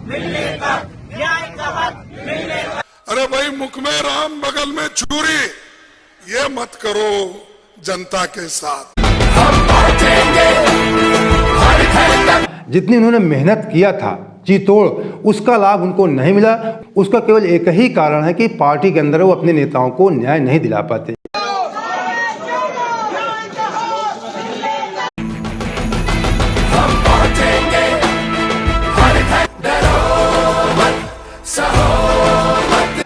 मिलने तक, न्याय का हक मिलने तक। अरे भाई, मुख में राम बगल में छुरी, ये मत करो जनता के साथ। हम पहुंचेंगे हर घर तक। जितनी उन्होंने मेहनत किया था जी तोड़, उसका लाभ उनको नहीं मिला। उसका केवल एक ही कारण है कि पार्टी के अंदर वो अपने नेताओं को न्याय नहीं दिला पाते।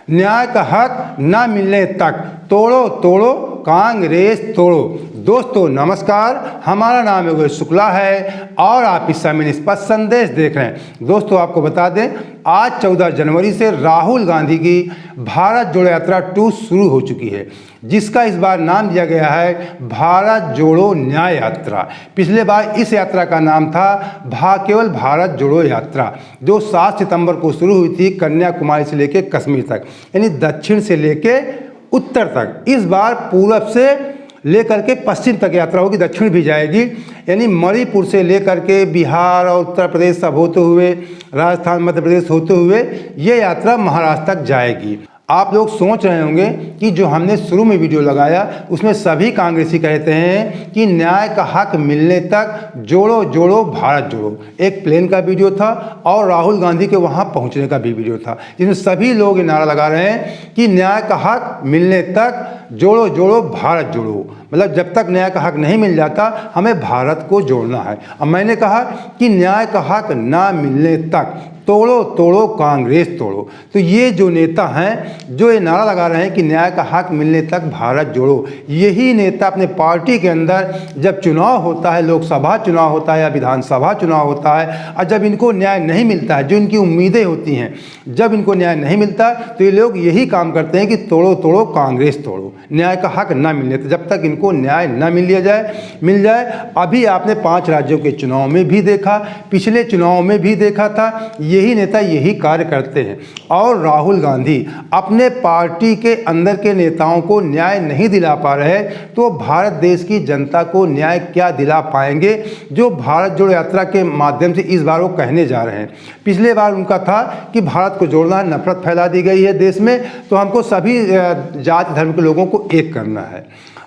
न्याय का हक ना मिलने तक तोड़ो तोड़ो कांग्रेस तोड़ो। दोस्तों नमस्कार, हमारा नाम योगेश शुक्ला है और आप इस समय निष्पक्ष संदेश देख रहे हैं। दोस्तों आपको बता दें, आज 14 जनवरी से राहुल गांधी की भारत जोड़ो यात्रा 2 शुरू हो चुकी है, जिसका इस बार नाम दिया गया है भारत जोड़ो न्याय यात्रा। पिछले बार इस यात्रा का नाम था केवल भारत जोड़ो यात्रा, जो 7 सितंबर को शुरू हुई थी कन्याकुमारी से लेकर कश्मीर तक, यानी दक्षिण से लेकर उत्तर तक। इस बार पूरब से लेकर के पश्चिम तक यात्रा होगी, दक्षिण भी जाएगी, यानी मणिपुर से लेकर के बिहार और उत्तर प्रदेश सब होते हुए, राजस्थान मध्य प्रदेश होते हुए ये यात्रा महाराष्ट्र तक जाएगी। आप लोग सोच रहे होंगे कि जो हमने शुरू में वीडियो लगाया उसमें सभी कांग्रेसी कहते हैं कि न्याय का हक मिलने तक जोड़ो जोड़ो भारत जोड़ो। एक प्लेन का वीडियो था और राहुल गांधी के वहां पहुंचने का भी वीडियो था, जिसमें सभी लोग ये नारा लगा रहे हैं कि न्याय का हक मिलने तक जोड़ो जोड़ो भारत जोड़ो। मतलब जब तक न्याय का हक नहीं मिल जाता हमें भारत को जोड़ना है। अब मैंने कहा कि न्याय का हक ना मिलने तक तोड़ो तोड़ो कांग्रेस तोड़ो। तो ये जो नेता हैं जो ये नारा लगा रहे हैं कि न्याय का हक मिलने तक भारत जोड़ो, यही नेता अपने पार्टी के अंदर जब चुनाव होता है, लोकसभा चुनाव होता है या विधानसभा चुनाव होता है, और जब इनको न्याय नहीं मिलता है, जो इनकी उम्मीदें होती हैं, जब इनको न्याय नहीं मिलता तो ये लोग यही काम करते हैं कि तोड़ो तोड़ो कांग्रेस तोड़ो। न्याय का हक ना मिलने तक, जब तक इनको न्याय ना मिल जाए। अभी आपने 5 राज्यों के चुनाव में भी देखा, पिछले चुनाव में भी देखा था, यही नेता यही कार्य करते हैं। और राहुल गांधी अपने पार्टी के अंदर के नेताओं को न्याय नहीं दिला पा रहे, तो भारत देश की जनता को न्याय क्या दिला पाएंगे, जो भारत जोड़ो यात्रा के माध्यम से इस बार वो कहने जा रहे हैं। पिछले बार उनका था कि भारत को जोड़ना है, नफरत फैला दी गई है देश में, तो हमको सभी जाति धर्म के लोगों को एक करना है,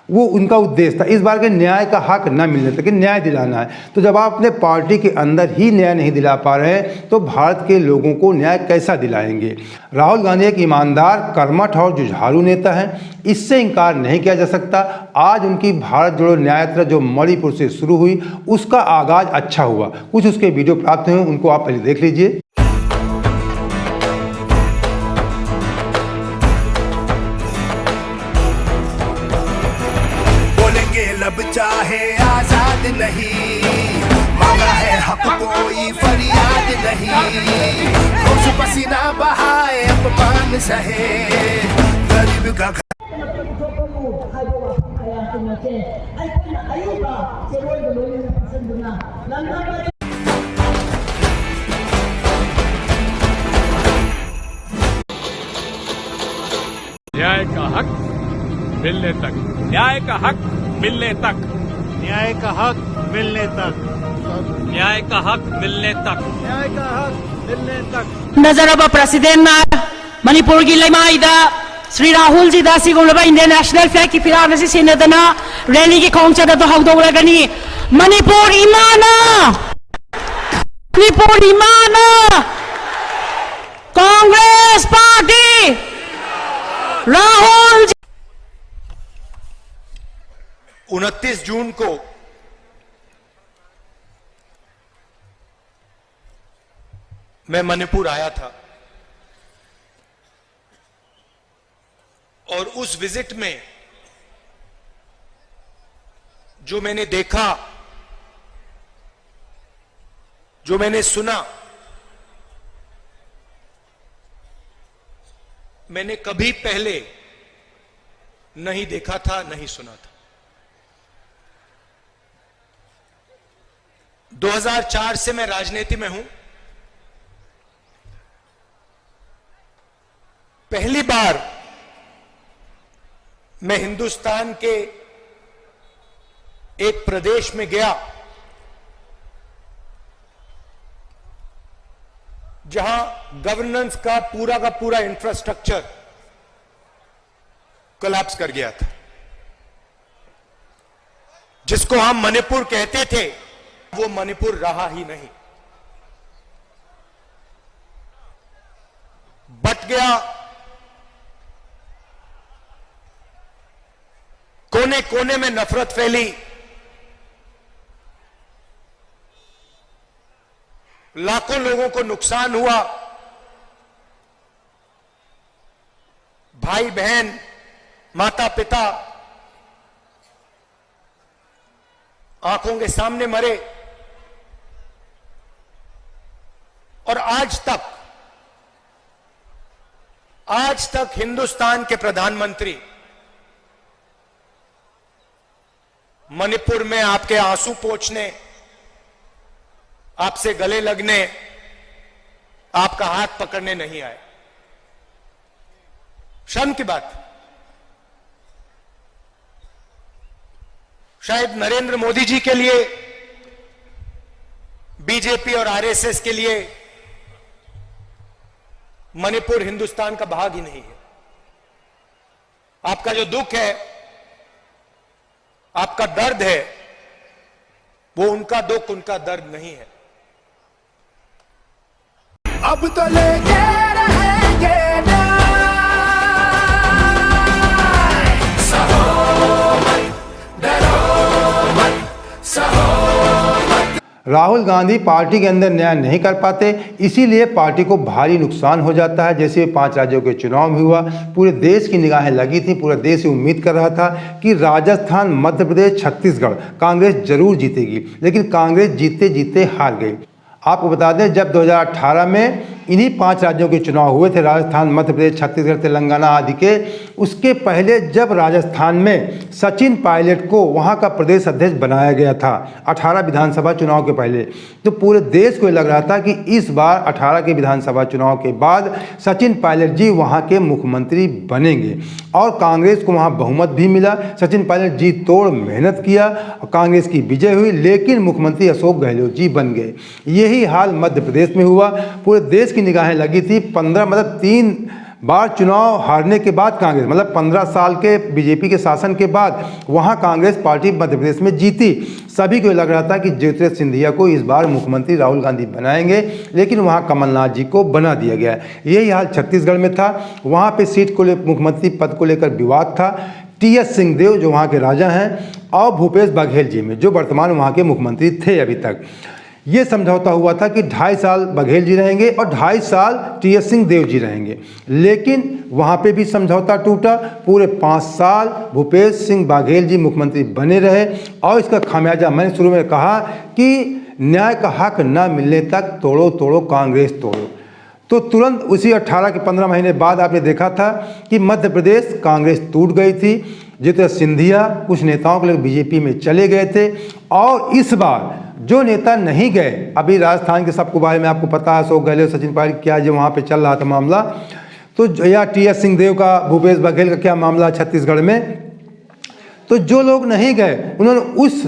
वो उनका उद्देश्य था। इस बार के न्याय का हक न मिलने तक न्याय दिलाना है। तो जब आप अपने पार्टी के अंदर ही न्याय नहीं दिला पा रहे हैं तो भारत के लोगों को न्याय कैसा दिलाएंगे। राहुल गांधी एक ईमानदार, कर्मठ और जुझारू नेता हैं, इससे इनकार नहीं किया जा सकता। आज उनकी भारत जोड़ो न्याय यात्रा जो मणिपुर से शुरू हुई उसका आगाज अच्छा हुआ। कुछ उसके वीडियो प्राप्त हुए, उनको आप पहले देख लीजिए। लब चाहे आजाद नहीं, मांगा है हक कोई फरियाद नहीं। रोज पसीना बहाए अपमान सहे, गरीब का न्याय का हक मिलने तक, न्याय का हक मिलने तक, न्याय का हक मिलने तक, न्याय का हक मिलने तक, न्याय का हक मिलने तक। नजरबा प्रेसिडेंट मणिपुर की लेमाईदा श्री राहुल जी दा सिगुलबा इंडियन नेशनल फ्लैग की फिराक से सिनेदना रैली की खोंचदा तो हौदौरगनी। मणिपुर इमाना, मणिपुर इमाना, कांग्रेस पार्टी, राहुल 29 जून को मैं मणिपुर आया था और उस विजिट में जो मैंने देखा, जो मैंने सुना, मैंने कभी पहले नहीं देखा था, नहीं सुना था। 2004 से मैं राजनीति में हूं। पहली बार मैं हिंदुस्तान के एक प्रदेश में गया जहां गवर्नेंस का पूरा इंफ्रास्ट्रक्चर कोलैप्स कर गया था, जिसको हम मणिपुर कहते थे, वो मणिपुर रहा ही नहीं, बट गया। कोने कोने में नफरत फैली, लाखों लोगों को नुकसान हुआ, भाई बहन, माता पिता आंखों के सामने मरे, और आज तक हिंदुस्तान के प्रधानमंत्री मणिपुर में आपके आंसू पोंछने, आपसे गले लगने, आपका हाथ पकड़ने नहीं आए। शर्म की बात। शायद नरेंद्र मोदी जी के लिए, बीजेपी और आरएसएस के लिए मणिपुर हिंदुस्तान का भाग ही नहीं है। आपका जो दुख है, आपका दर्द है, वो उनका दुख, उनका दर्द नहीं है। अब तो लेके रहेंगे राहुल गांधी पार्टी के अंदर न्याय नहीं कर पाते, इसीलिए पार्टी को भारी नुकसान हो जाता है। जैसे 5 राज्यों के चुनाव में हुआ, पूरे देश की निगाहें लगी थी, पूरा देश उम्मीद कर रहा था कि राजस्थान, मध्य प्रदेश, छत्तीसगढ़ कांग्रेस जरूर जीतेगी, लेकिन कांग्रेस जीते जीते हार गई। आपको बता दें, जब 2018 में इन्हीं 5 राज्यों के चुनाव हुए थे, राजस्थान, मध्य प्रदेश, छत्तीसगढ़, तेलंगाना आदि के, उसके पहले जब राजस्थान में सचिन पायलट को वहां का प्रदेश अध्यक्ष बनाया गया था, 18 विधानसभा चुनाव के पहले, तो पूरे देश को लग रहा था कि इस बार 18 के विधानसभा चुनाव के बाद सचिन पायलट जी वहां के मुख्यमंत्री बनेंगे, और कांग्रेस को वहां बहुमत भी मिला। सचिन पायलट जी तोड़ मेहनत किया, कांग्रेस की विजय हुई, लेकिन मुख्यमंत्री अशोक गहलोत जी बन गए। यही हाल मध्य प्रदेश में हुआ। पूरे देश की निगाहें लगी थी। 3 बार चुनाव हारने के बाद कांग्रेस, 15 साल के बीजेपी के शासन के बाद वहां कांग्रेस पार्टी मध्य प्रदेश में जीती। सभी को लग रहा था कि ज्योतिरादित्य सिंधिया को इस बार मुख्यमंत्री राहुल गांधी बनाएंगे, लेकिन वहां कमलनाथ जी को बना दिया गया। यही हाल छत्तीसगढ़ में था। वहां पे सीट को मुख्यमंत्री पद को लेकर विवाद था। टी.एस. सिंहदेव जो वहाँ के राजा हैं, और भूपेश बघेल जी में, जो वर्तमान वहाँ के मुख्यमंत्री थे अभी तक, ये समझौता हुआ था कि 2.5 साल बघेल जी रहेंगे और 2.5 साल टी.एस. सिंहदेव जी रहेंगे। लेकिन वहाँ पे भी समझौता टूटा। पूरे 5 साल भूपेश सिंह बघेल जी मुख्यमंत्री बने रहे, और इसका खामियाजा मैंने शुरू में कहा कि न्याय का हक न मिलने तक तोड़ो तोड़ो कांग्रेस तोड़ो। तो तुरंत उसी 18 के 15 महीने बाद आपने देखा था कि मध्य प्रदेश कांग्रेस टूट गई थी। ज्योतिरादित्य सिंधिया कुछ नेताओं के लिए बीजेपी में चले गए थे, और इस बार जो नेता नहीं गए, अभी राजस्थान के सबको बारे में आपको पता है, अशोक गहलोत, सचिन पायलट, क्या जो वहाँ पे चल रहा था मामला, तो या टी.एस. सिंहदेव का, भूपेश बघेल का क्या मामला छत्तीसगढ़ में, तो जो लोग नहीं गए उन्होंने उस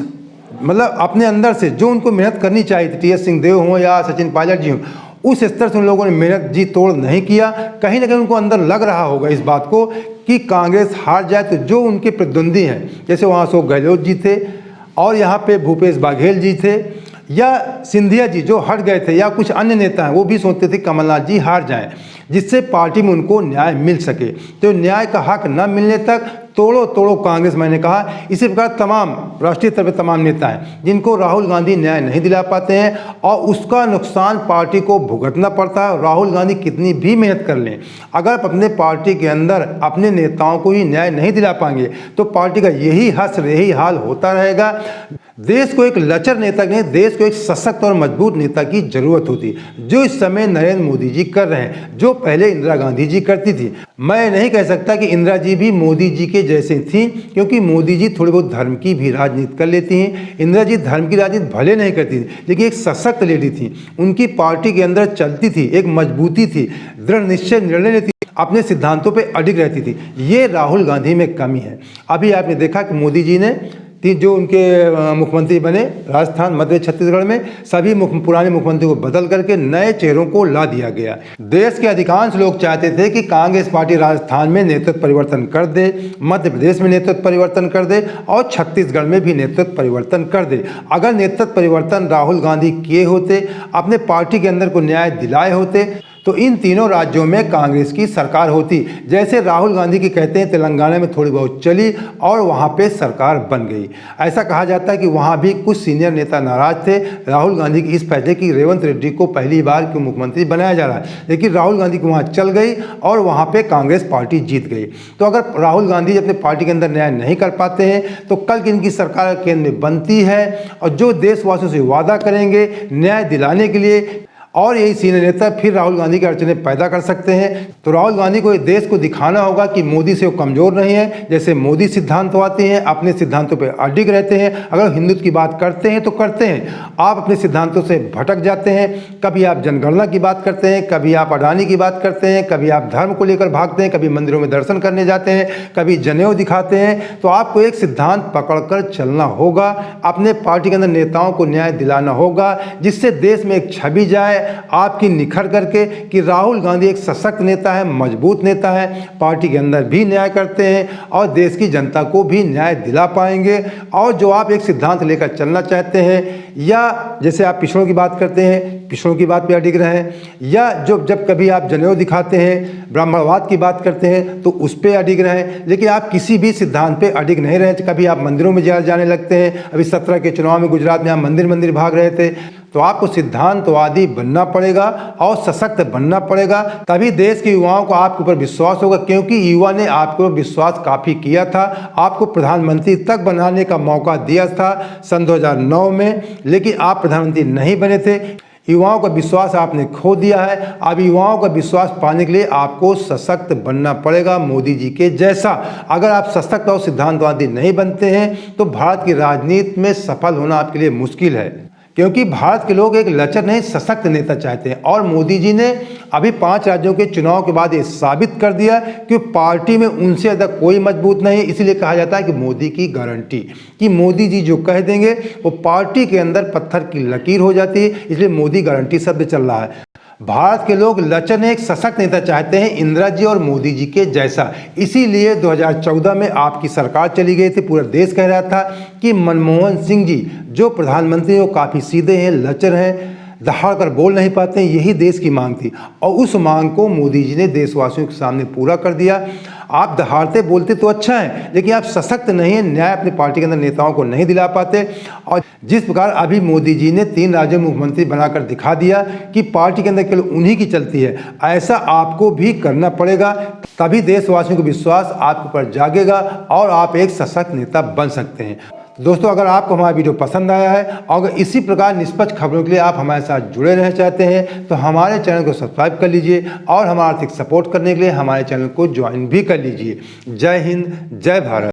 अपने अंदर से जो उनको मेहनत करनी चाहिए थी, टी.एस. सिंहदेव हों या सचिन पायलट जी हों, उस स्तर से उन लोगों ने मेहनत जी तोड़ नहीं किया। कहीं ना कहीं उनको अंदर लग रहा होगा इस बात को कि कांग्रेस हार जाए तो जो उनके प्रतिद्वंदी हैं, जैसे वहाँ अशोक गहलोत जी थे और यहाँ पे भूपेश बघेल जी थे, या सिंधिया जी जो हट गए थे, या कुछ अन्य नेता हैं, वो भी सोचते थे कमलनाथ जी हार जाएं, जिससे पार्टी में उनको न्याय मिल सके। तो न्याय का हक न मिलने तक तोड़ो तोड़ो कांग्रेस, मैंने कहा। इसी प्रकार तमाम राष्ट्रीय स्तर पर तमाम नेता हैं जिनको राहुल गांधी न्याय नहीं दिला पाते हैं, और उसका नुकसान पार्टी को भुगतना पड़ता है। राहुल गांधी कितनी भी मेहनत कर लें, अगर अपने पार्टी के अंदर अपने नेताओं को ही न्याय नहीं दिला पाएंगे तो पार्टी का यही हश्र, यही हाल होता रहेगा। देश को एक लचर नेता नहीं, देश को एक सशक्त और मजबूत नेता की जरूरत होती, जो इस समय नरेंद्र मोदी जी कर रहे हैं, जो पहले इंदिरा गांधी जी करती थी। मैं नहीं कह सकता कि इंदिरा जी भी मोदी जी के जैसे थी, क्योंकि मोदी जी थोड़ी बहुत धर्म की भी राजनीति कर लेती हैं। इंदिरा जी धर्म की राजनीति भले नहीं करती थी, लेकिन एक सशक्त लेडी थी, उनकी पार्टी के अंदर चलती थी, एक मजबूती थी, दृढ़ निश्चय निर्णय लेती, अपने सिद्धांतों पे अडिग रहती थी। ये राहुल गांधी में कमी है। अभी आपने देखा कि मोदी जी ने जो उनके मुख्यमंत्री बने राजस्थान, मध्य, छत्तीसगढ़ में, सभी पुराने मुख्यमंत्री को बदल करके नए चेहरों को ला दिया गया। देश के अधिकांश लोग चाहते थे कि कांग्रेस पार्टी राजस्थान में नेतृत्व परिवर्तन कर दे, मध्य प्रदेश में नेतृत्व परिवर्तन कर दे और छत्तीसगढ़ में भी नेतृत्व परिवर्तन कर दे। अगर नेतृत्व परिवर्तन राहुल गांधी किए होते, अपने पार्टी के अंदर को न्याय दिलाए होते, तो इन तीनों राज्यों में कांग्रेस की सरकार होती। जैसे राहुल गांधी की कहते हैं तेलंगाना में थोड़ी बहुत चली और वहाँ पे सरकार बन गई। ऐसा कहा जाता है कि वहाँ भी कुछ सीनियर नेता नाराज थे राहुल गांधी की इस फैसले की रेवंत रेड्डी को पहली बार क्यों मुख्यमंत्री बनाया जा रहा है, लेकिन राहुल गांधी की वहाँ चल गई और वहाँ पे कांग्रेस पार्टी जीत गई। तो अगर राहुल गांधी अपने पार्टी के अंदर न्याय नहीं कर पाते हैं तो कल की इनकी सरकार केंद्र में बनती है और जो देशवासियों से वादा करेंगे न्याय दिलाने के लिए और यही सीनियर नेता फिर राहुल गांधी की अड़चनें पैदा कर सकते हैं। तो राहुल गांधी को देश को दिखाना होगा कि मोदी से वो कमज़ोर नहीं है। जैसे मोदी सिद्धांतवादी हैं, अपने सिद्धांतों पर अडिग रहते हैं। अगर हिंदुत्व की बात करते हैं तो करते हैं, आप अपने सिद्धांतों से भटक जाते हैं। कभी आप जनगणना की बात करते हैं, कभी आप अडानी की बात करते हैं, कभी आप धर्म को लेकर भागते हैं, कभी मंदिरों में दर्शन करने जाते हैं, कभी जनेऊ दिखाते हैं। तो आपको एक सिद्धांत पकड़कर चलना होगा, अपने पार्टी के अंदर नेताओं को न्याय दिलाना होगा, जिससे देश में एक छवि जाए आपकी निखर करके कि राहुल गांधी एक सशक्त नेता है, मजबूत नेता है, पार्टी के अंदर भी न्याय करते हैं और देश की जनता को भी न्याय दिला पाएंगे। और जो आप एक सिद्धांत लेकर चलना चाहते हैं, या जैसे आप पिछड़ों की बात करते हैं, पिछड़ों की बात पे अडिग रहें, या जब कभी आप जनेऊ दिखाते हैं, ब्राह्मणवाद की बात करते हैं तो उस पर अडिग रहें, लेकिन आप किसी भी सिद्धांत पे अडिग नहीं रहे। कभी आप मंदिरों में जाने लगते हैं, अभी 17 के चुनाव में गुजरात में आप मंदिर भाग रहे थे। तो आपको सिद्धांतवादी बनना पड़ेगा और सशक्त बनना पड़ेगा, तभी देश के युवाओं को आपके ऊपर विश्वास होगा, क्योंकि युवा ने आपके ऊपर विश्वास काफ़ी किया था। आपको प्रधानमंत्री तक बनाने का मौका दिया था सन 2009 में, लेकिन आप प्रधानमंत्री नहीं बने थे। युवाओं का विश्वास आपने खो दिया है। अब युवाओं का विश्वास पाने के लिए आपको सशक्त बनना पड़ेगा, मोदी जी के जैसा। अगर आप सशक्त और सिद्धांतवादी नहीं बनते हैं तो भारत की राजनीति में सफल होना आपके लिए मुश्किल है, क्योंकि भारत के लोग एक लचर नहीं सशक्त नेता चाहते हैं। और मोदी जी ने अभी 5 राज्यों के चुनाव के बाद ये साबित कर दिया कि पार्टी में उनसे ज़्यादा कोई मजबूत नहीं है। इसीलिए कहा जाता है कि मोदी की गारंटी, कि मोदी जी जो कह देंगे वो पार्टी के अंदर पत्थर की लकीर हो जाती है। इसलिए मोदी गारंटी शब्द चल रहा है। भारत के लोग लचर ने एक सशक्त नेता चाहते हैं, इंदिरा जी और मोदी जी के जैसा। इसीलिए 2014 में आपकी सरकार चली गई थी। पूरा देश कह रहा था कि मनमोहन सिंह जी जो प्रधानमंत्री वो काफ़ी सीधे हैं, लचर हैं, दहाड़ कर बोल नहीं पाते हैं, यही देश की मांग थी। और उस मांग को मोदी जी ने देशवासियों के सामने पूरा कर दिया। आप दहाड़ते बोलते तो अच्छा है, लेकिन आप सशक्त नहीं है, न्याय अपनी पार्टी के अंदर नेताओं को नहीं दिला पाते। और जिस प्रकार अभी मोदी जी ने 3 राज्यों में मुख्यमंत्री बनाकर दिखा दिया कि पार्टी के अंदर केवल उन्हीं की चलती है, ऐसा आपको भी करना पड़ेगा। तभी देशवासियों को विश्वास आपके ऊपर जागेगा और आप एक सशक्त नेता बन सकते हैं। दोस्तों, अगर आपको हमारा वीडियो पसंद आया है और अगर इसी प्रकार निष्पक्ष खबरों के लिए आप हमारे साथ जुड़े रहना चाहते हैं तो हमारे चैनल को सब्सक्राइब कर लीजिए और हमारा आर्थिक सपोर्ट करने के लिए हमारे चैनल को ज्वाइन भी कर लीजिए। जय हिंद, जय भारत।